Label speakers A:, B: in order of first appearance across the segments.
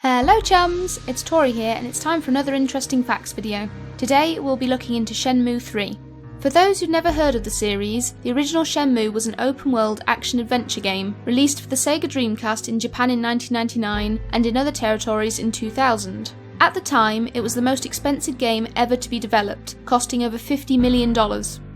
A: Hello chums, it's Tori here and it's time for another interesting facts video. Today we'll be looking into Shenmue III. For those who've never heard of the series, the original Shenmue was an open-world action-adventure game released for the Sega Dreamcast in Japan in 1999 and in other territories in 2000. At the time, it was the most expensive game ever to be developed, costing over $50 million.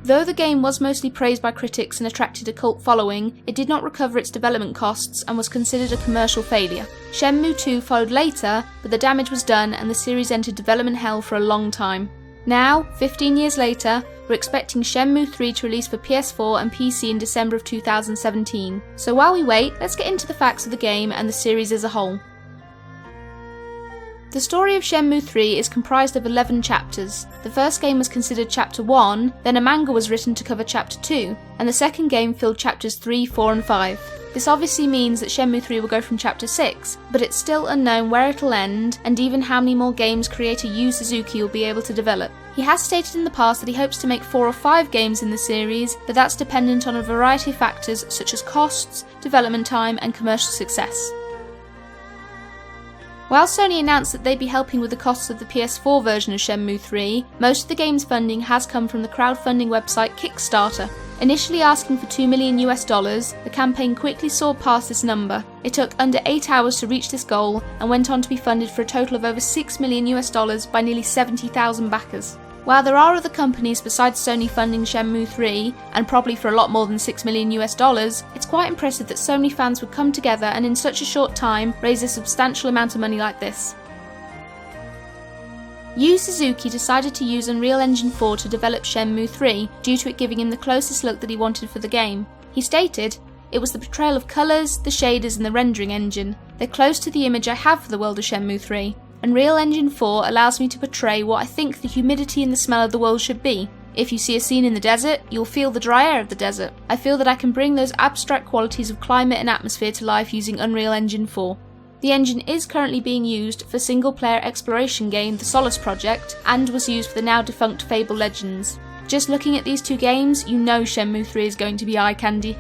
A: Though the game was mostly praised by critics and attracted a cult following, it did not recover its development costs and was considered a commercial failure. Shenmue II followed later, but the damage was done and the series entered development hell for a long time. Now, 15 years later, we're expecting Shenmue III to release for PS4 and PC in December of 2017. So while we wait, let's get into the facts of the game and the series as a whole. The story of Shenmue III is comprised of 11 chapters. The first game was considered Chapter 1, then a manga was written to cover Chapter 2, and the second game filled Chapters 3, 4 and 5. This obviously means that Shenmue 3 will go from Chapter 6, but it's still unknown where it'll end and even how many more games creator Yu Suzuki will be able to develop. He has stated in the past that he hopes to make 4 or 5 games in the series, but that's dependent on a variety of factors such as costs, development time and commercial success. While Sony announced that they'd be helping with the costs of the PS4 version of Shenmue 3, most of the game's funding has come from the crowdfunding website Kickstarter. Initially asking for $2 million, the campaign quickly soared past this number. It took under 8 hours to reach this goal and went on to be funded for a total of over $6 million by nearly 70,000 backers. While there are other companies besides Sony funding Shenmue 3, and probably for a lot more than $6 million, it's quite impressive that so many fans would come together and in such a short time raise a substantial amount of money like this. Yu Suzuki decided to use Unreal Engine 4 to develop Shenmue 3 due to it giving him the closest look that he wanted for the game. He stated, "It was the portrayal of colours, the shaders and the rendering engine. They're close to the image I have for the world of Shenmue 3. Unreal Engine 4 allows me to portray what I think the humidity and the smell of the world should be. If you see a scene in the desert, you'll feel the dry air of the desert. I feel that I can bring those abstract qualities of climate and atmosphere to life using Unreal Engine 4. The engine is currently being used for single-player exploration game The Solace Project and was used for the now defunct Fable Legends. Just looking at these two games, you know Shenmue 3 is going to be eye candy."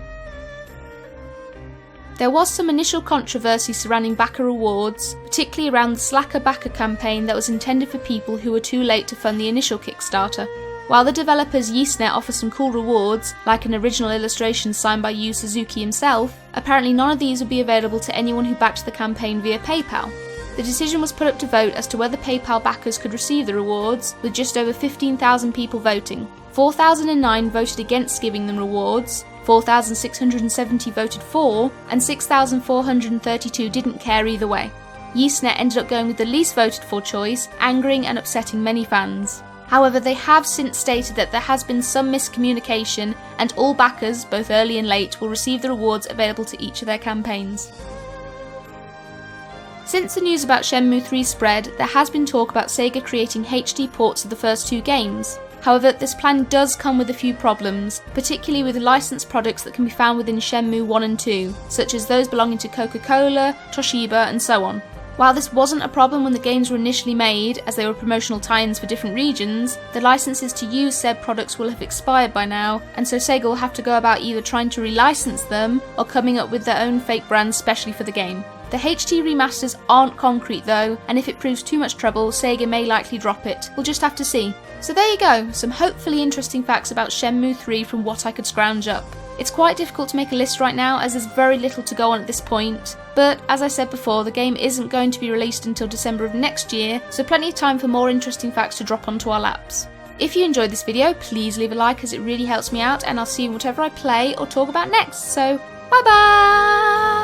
A: There was some initial controversy surrounding backer rewards, particularly around the Slacker backer campaign that was intended for people who were too late to fund the initial Kickstarter. While the developers YesNet offer some cool rewards, like an original illustration signed by Yu Suzuki himself, apparently none of these would be available to anyone who backed the campaign via PayPal. The decision was put up to vote as to whether PayPal backers could receive the rewards, with just over 15,000 people voting. 4,009 voted against giving them rewards, 4,670 voted for, and 6,432 didn't care either way. YesNet ended up going with the least voted for choice, angering and upsetting many fans. However, they have since stated that there has been some miscommunication and all backers, both early and late, will receive the rewards available to each of their campaigns. Since the news about Shenmue 3 spread, there has been talk about Sega creating HD ports of the first 2 games. However, this plan does come with a few problems, particularly with licensed products that can be found within Shenmue 1 and 2, such as those belonging to Coca-Cola, Toshiba and so on. While this wasn't a problem when the games were initially made, as they were promotional tie-ins for different regions, the licenses to use said products will have expired by now, and so Sega will have to go about either trying to relicense them or coming up with their own fake brands specially for the game. The HD remasters aren't concrete though, and if it proves too much trouble, Sega may likely drop it. We'll just have to see. So there you go, some hopefully interesting facts about Shenmue 3 from what I could scrounge up. It's quite difficult to make a list right now as there's very little to go on at this point, but as I said before, the game isn't going to be released until December of next year, so plenty of time for more interesting facts to drop onto our laps. If you enjoyed this video, please leave a like as it really helps me out, and I'll see you in whatever I play or talk about next, so bye bye!